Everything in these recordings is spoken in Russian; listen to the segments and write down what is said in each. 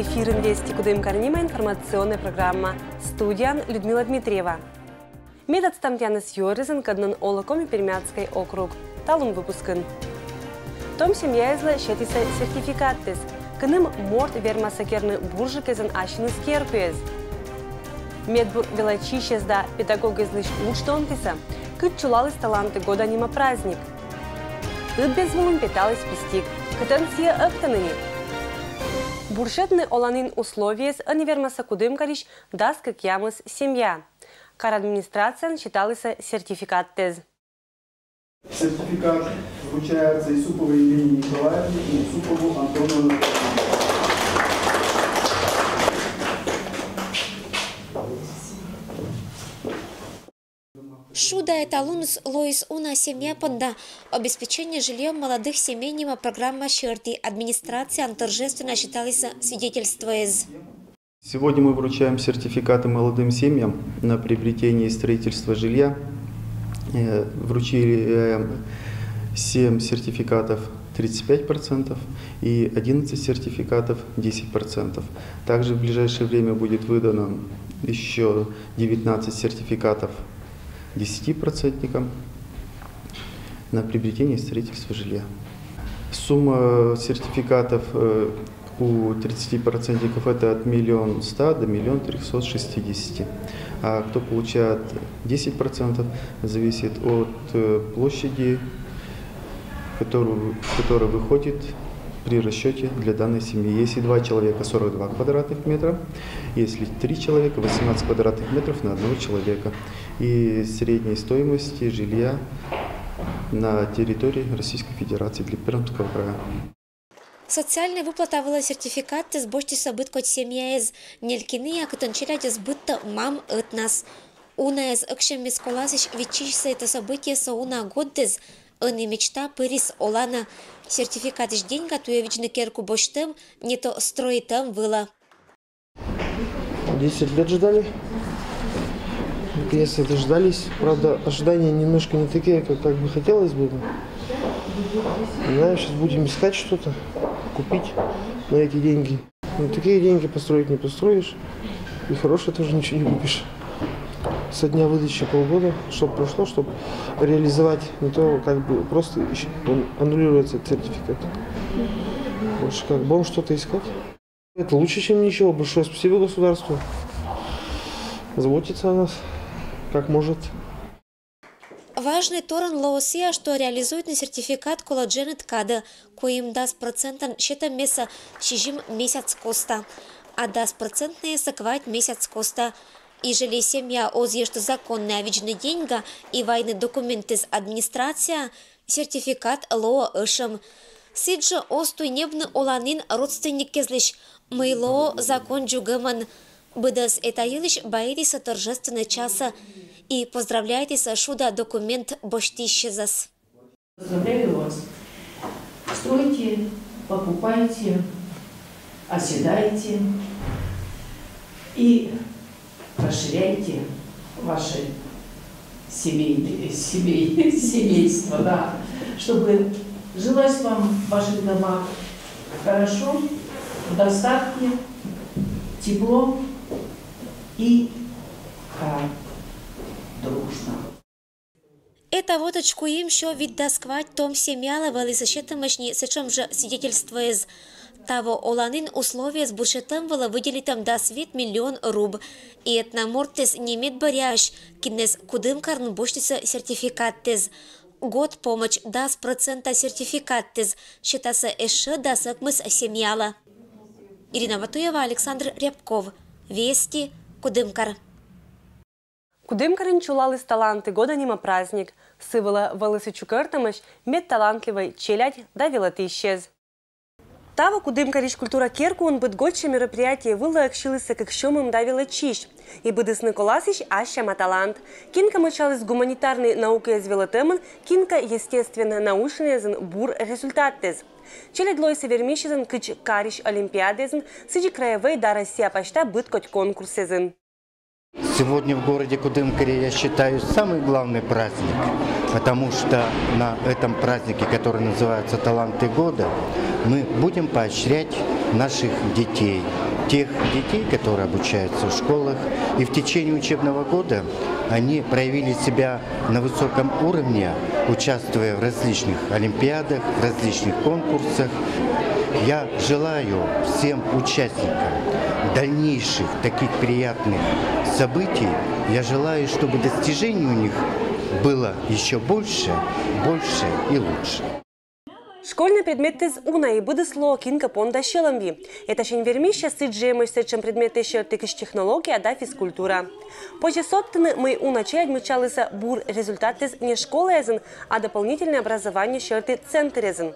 Эфир «Инвести Кудым Карнима» информационная программа. Студия Людмила Дмитриева. Метод стамтяныс юризен каднын олакоми Пермяцкой округ. Талун выпускын. Том семья изла щетиса сертификаттес. Кыным морт вермасакерны буржикезен ашиныс керкуез. Медбур велочищезда педагог излыш учтонтиса. Кыт чулалыс таланты года нима праздник. Кыт безвулын петалыс пистик. Кытан сия ыктаныни. Буршетны оланин условиес анивермаса Кудым Кариш даст как ямыс семья. Кар администрация считалась сертификат тез. Сертификат вручается Исуповой Елене Николаевне и Исупову Антону. Шуда эталунус Лоис Уна семья понда обеспечение жильем молодых семей нима программа Щерти. Администрация торжественно считалась свидетельство из. Сегодня мы вручаем сертификаты молодым семьям на приобретение и строительство жилья. Вручили 7 сертификатов 35% и 11 сертификатов 10%. Также в ближайшее время будет выдано еще 19 сертификатов 10% на приобретение и строительство жилья. Сумма сертификатов у 30% это от 1 100 000 до 1 360 000. А кто получает 10%, зависит от площади, которая выходит при расчете для данной семьи. Если 2 человека 42 квадратных метра, если 3 человека 18 квадратных метров на одного человека. И средней стоимости жилья на территории Российской Федерации для Пермского края. Социальная выплата была сертификат с бочти событко от семья из нелькины, а катанчелять сбытта мам от нас. Уна из акшем мисколасич вечишься это событие сауна годдез, а не мечта пырис олана. Сертификат из деньга туевич на керку боштем, не то строитам было. 10 лет ждали. Наконец-то дождались. Правда, ожидания немножко не такие, как бы хотелось бы. Не знаю, сейчас будем искать что-то, купить на эти деньги. Но такие деньги построить не построишь. И хорошее тоже ничего не купишь. Со дня выдачи полгода, чтобы прошло, чтобы реализовать, не то как бы просто аннулируется сертификат. Больше как будем что-то искать. Это лучше, чем ничего. Большое спасибо государству. Заботится о нас, как может. Важный торон Лаосия, что реализует на сертификат коллагена ткада, коим даст процентан щета меса чижим месяц коста, а даст процентные саквать месяц коста. И жили семья озъе, что законная вечная деньга и войны документы с администрация, сертификат лоо ышем. Сиджа остуй небны оланин родственник кезлиш, мейло закон джугаман. Быдас это елиш боитесь торжественного часа и поздравляйте со шуда документ боштищезас. Поздравляю вас. Стройте, покупайте, оседайте и расширяйте ваше семейство, да, чтобы жилось вам в ваших домах хорошо, в достатке, тепло и дружно. Это вот очкуем, что виддасквать том семьяла вали защитомочни, сечем же свидетельство из того оланин условия с буршетом было выделить там до свет 1 000 000 руб. И это на мортез не имеет баряж, кинес Кудым Карн боштица сертификат тез. Год помощь даст процента сертификат тез, считается эше дасак мыс семьяла. Ирина Ватуева, Александр Рябков. Вести, Кудымкар. Кудымкарын чулалыс таланты года нима праздник. Сывала волосы чукертамыш, мед талантливой челядь давила ты исчез. Тава Кудым Кариш культура керку он быт годше мероприятие выла акшилыса как шумом давила чищ. И быдысны коласищ ащама талант. Кинка мычалась гуманитарной наукой звела темын, кинка естественно научный бур результат тез. Челядь лойся вермищезен кыч кариш олимпиадезен, сыджи краевой да Россия почта быт коть конкурсезен. Сегодня в городе Кудымкаре, я считаю, самый главный праздник, потому что на этом празднике, который называется «Таланты года», мы будем поощрять наших детей, тех детей, которые обучаются в школах. И в течение учебного года они проявили себя на высоком уровне, участвуя в различных олимпиадах, в различных конкурсах. Я желаю всем участникам дальнейших таких приятных событий. Я желаю, чтобы достижений у них было еще больше, больше и лучше. Школьный предмет из уна буде сло кинка понда щеламви. Это шенвермище сиджемося, чем предметы еще тыкиш технология, да физкультура. Позже соттыны мы уначай отмечалися бур результат из не школы езен, а дополнительное образование щерты центр езен.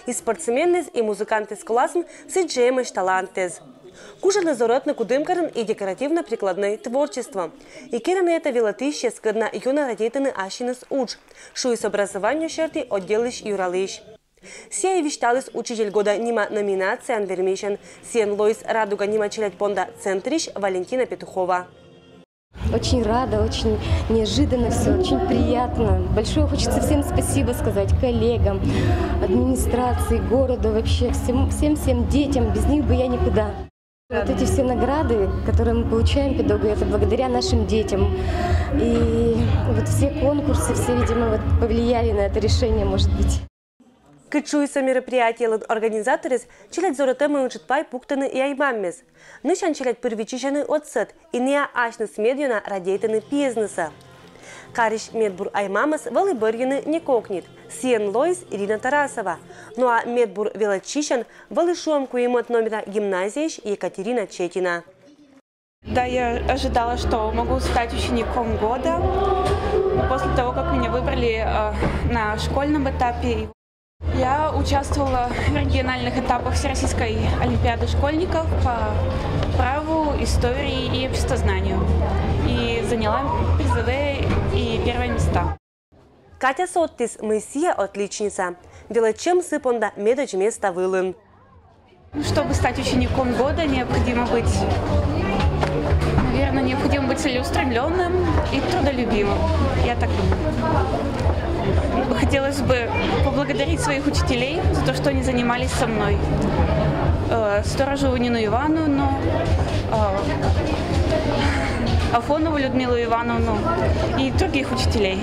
И спортсмены, и музыканты с классом сиджемося талантез. Кушали зоротны Кудымкарын и декоративно-прикладное творчество. И кираны это велатыще скадна юна родитаны ашинес уч, шу из образования щерты отделыш юралыш. Сия вишталис учитель года нима номинация анвермишен. Сиен Лойс радуга нима челядь понда центриш Валентина Петухова. Очень рада, очень неожиданно все, очень приятно. Большое хочется всем спасибо сказать коллегам, администрации, городу, вообще всем детям. Без них бы я никуда. Вот эти все награды, которые мы получаем, педагоги, это благодаря нашим детям. И вот все конкурсы, все, видимо, вот повлияли на это решение, может быть. Кычуйся мероприятие организаторы челядь зоротемы учитпай пуктаны и аймаммес. Нышан челядь первичишаны отсет и неа ашнес медиана радейтаны бизнеса. Кариш медбур аймамас валыбырьяны не кокнет. Сиен Лойс Ирина Тарасова. Ну а медбур велочишан валышом куемот номера гимназии Екатерина Четина. Да, я ожидала, что могу стать учеником года. После того, как меня выбрали на школьном этапе. Я участвовала в региональных этапах Всероссийской олимпиады школьников по праву, истории и обществознанию. И заняла призовые и первые места. Катя Соттис, Мессия отличница. Велочем сыпонда медоч места вылын. Чтобы стать учеником года, необходимо быть целеустремленным и трудолюбивым. Я так думаю. Хотелось бы поблагодарить своих учителей за то, что они занимались со мной. Сторожеву Нину Ивановну, Афонову Людмилу Ивановну и других учителей.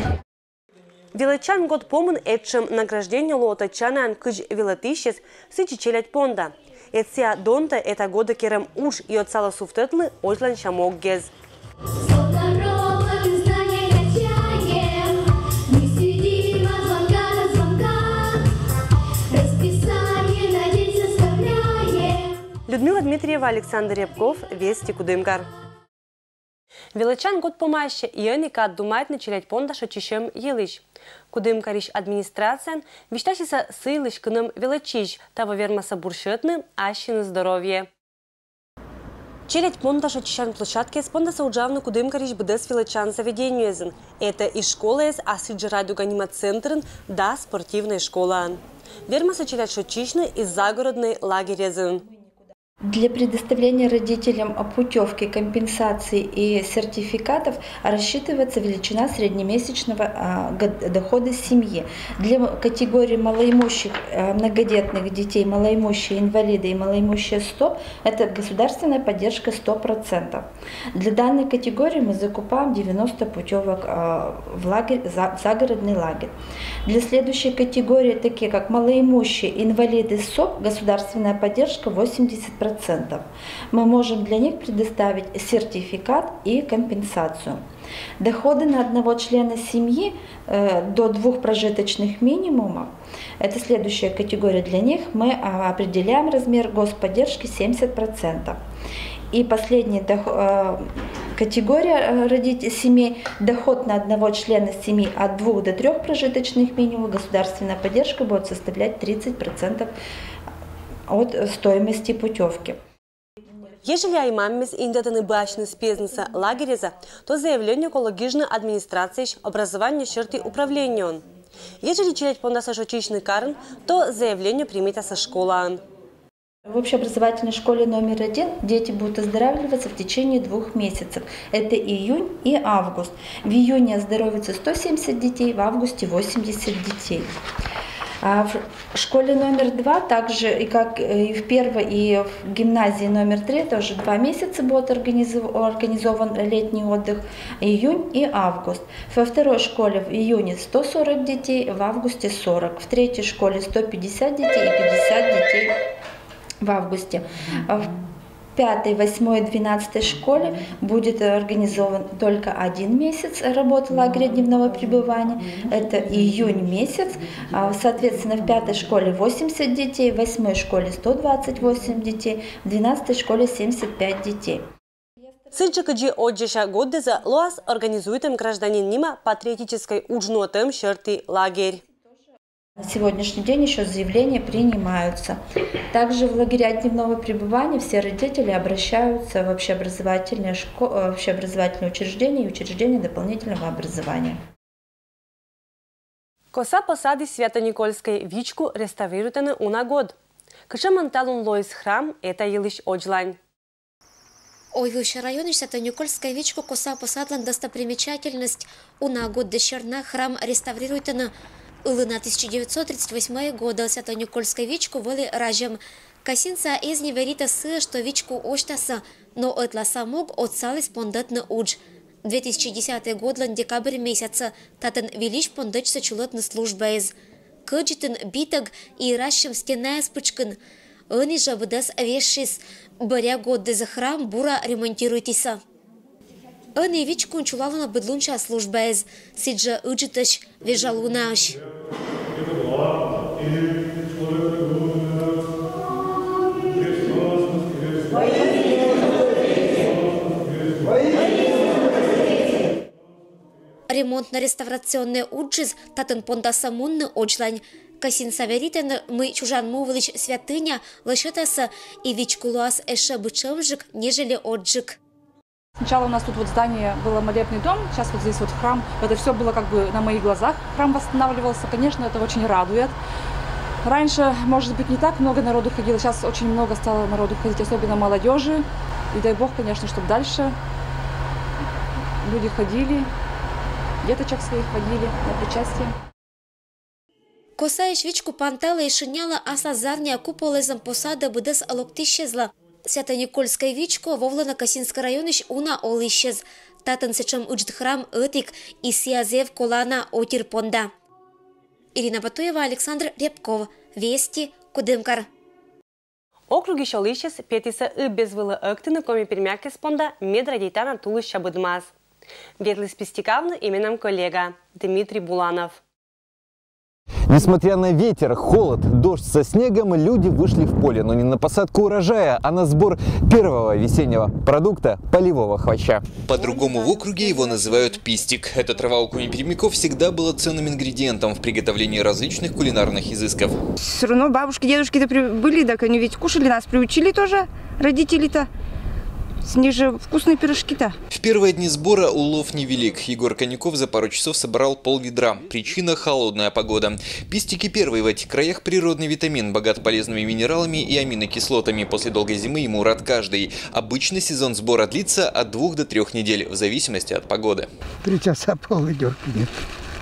Величан год помн этчем награждение лотачана кыж велатыщес сычичелять понда. Этся донта это года керам уж и отсала суфтетлы озлан шамоггез. Людмила Дмитриева, Александр Рябков, Вести Кудымкар. Величан год помаще, и они как думают началять понда шочищем елыш. Кудымкариш администрация вещтащиса сылыш кыным величиш, того вермаса буршетным, ащины здоровье. Челядь понда шочищан площадке с понда сауджавну Кудымкариш бдес величан заведению езен. Это и школа ез, а сиджерадуга анимацентрен, да спортивная школа. Вермаса челядь шочищны из загородной лагерь езен. Для предоставления родителям путевки, компенсаций и сертификатов рассчитывается величина среднемесячного дохода семьи. Для категории малоимущих многодетных детей, малоимущие инвалиды и малоимущие СТОП это государственная поддержка 100%. Для данной категории мы закупаем 90 путевок в загородный лагерь. Для следующей категории, такие как малоимущие инвалиды СОП, государственная поддержка 80%. Мы можем для них предоставить сертификат и компенсацию. Доходы на одного члена семьи до 2 прожиточных минимумов, это следующая категория, для них мы определяем размер господдержки 70%. И последняя категория семей, доход на одного члена семьи от 2 до 3 прожиточных минимумов, государственная поддержка будет составлять 30% от стоимости путевки. Ежели аймаммес индатаны башныс бизнеса лагереза, то заявление экологичной администрации образования черты управления. Ежели челядь понда сашочичный карн, то заявление примета со школа. В общеобразовательной школе номер 1 дети будут оздоравливаться в течение 2 месяцев. Это июнь и август. В июне оздоровится 170 детей, в августе 80 детей. А в школе номер 2, также и как и в первой, и в гимназии номер 3, тоже 2 месяца будет организован летний отдых, июнь и август. Во второй школе в июне 140 детей, в августе 40. В третьей школе 150 детей и 50 детей в августе. В 5, 8, 12 школе будет организован только 1 месяц работы лагеря дневного пребывания. Это июнь месяц. Соответственно, в 5 школе 80 детей, в 8 школе 128 детей, в 12 школе 75 детей. Сыльчыкыджи отжеша годы за ЛОАС организует им гражданин Нима патриотической уджнотым шерты лагерь. На сегодняшний день еще заявления принимаются. Также в лагеря дневного пребывания все родители обращаются в общеобразовательные учреждения и учреждения дополнительного образования. Коса посады Свято-Никольской вичку реставрируются на год. Кышаманталун Лоис храм это елыш оджлань. Ойгуша районе Свято-Никольской вичку коса посадлан достопримечательность на год дещерна храм реставрируются. На 1938 года Свято-Никольской вичку вели ражем. Касинца из неверита сы, что вичку оштаса, но отла самог отсал испондат на удж. 2010 год лан декабрь месяца татан велиш пондать сочулот на служба из. Кыджитын битаг и ращем стеная спычкын. Они же выдас вешис. Боря годы за храм бура ремонтируйтиса. Они вичку чулала на быдлунча служба из. Сиджа уджиташ вежалунаш. Ремонтно-реставрационный уджиз татан понда самунны очлань. Касин саверитен мы чужан мовлич святыня лошетаса и вичку луас эше бычевжик, нежели отжик. Сначала у нас тут вот здание было молебный дом, сейчас вот здесь вот храм. Это все было как бы на моих глазах. Храм восстанавливался, конечно, это очень радует. Раньше, может быть, не так много народу ходило, сейчас очень много стало народу ходить, особенно молодежи. И дай Бог, конечно, чтобы дальше люди ходили, деточек своих водили на причастие. Коса и швичку пантала и шиняла асазарния куполезом посада будес локти исчезла. Свято-Никольской вичку вовла на Касинской районе уна ол исчез. Татан сечем уджд храм этик и сиазев колана отир понда. Ирина Батуева, Александр Рябков. Вести, Кудымкар. Округи шолищес петиса и безвылы актины коми пермяки спонда медрадейтана тулы шабыдмаз. Ветлы спистикавны именем коллега Дмитрий Буланов. Несмотря на ветер, холод, дождь со снегом, люди вышли в поле, но не на посадку урожая, а на сбор первого весеннего продукта – полевого хвоща. По-другому в округе его называют пистик. Эта трава у коми-пермяков всегда была ценным ингредиентом в приготовлении различных кулинарных изысков. Все равно бабушки, дедушки-то были, так они ведь кушали, нас приучили тоже, родители-то. С них же вкусные пирожки-то. В первые дни сбора улов невелик. Егор Конюков за пару часов собрал пол-ведра. Причина – холодная погода. Пистики первый в этих краях природный витамин, богат полезными минералами и аминокислотами. После долгой зимы ему рад каждый. Обычно сезон сбора длится от 2 до 3 недель, в зависимости от погоды. 3 часа пол-ведерки нет.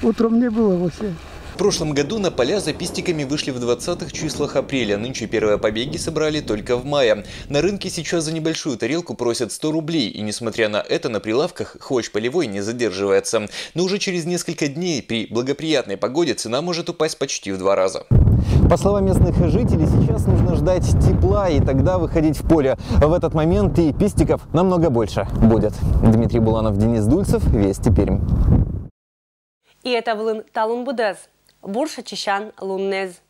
Утром не было вовсе. В прошлом году на поля за пистиками вышли в 20-х числах апреля. Нынче первые побеги собрали только в мае. На рынке сейчас за небольшую тарелку просят 100 рублей. И несмотря на это, на прилавках хвощ полевой не задерживается. Но уже через несколько дней при благоприятной погоде цена может упасть почти в 2 раза. По словам местных жителей, сейчас нужно ждать тепла и тогда выходить в поле. В этот момент и пистиков намного больше будет. Дмитрий Буланов, Денис Дульцев, Вести Пермь. И это Влын Талун Будез. Бурша Чищан Луннез.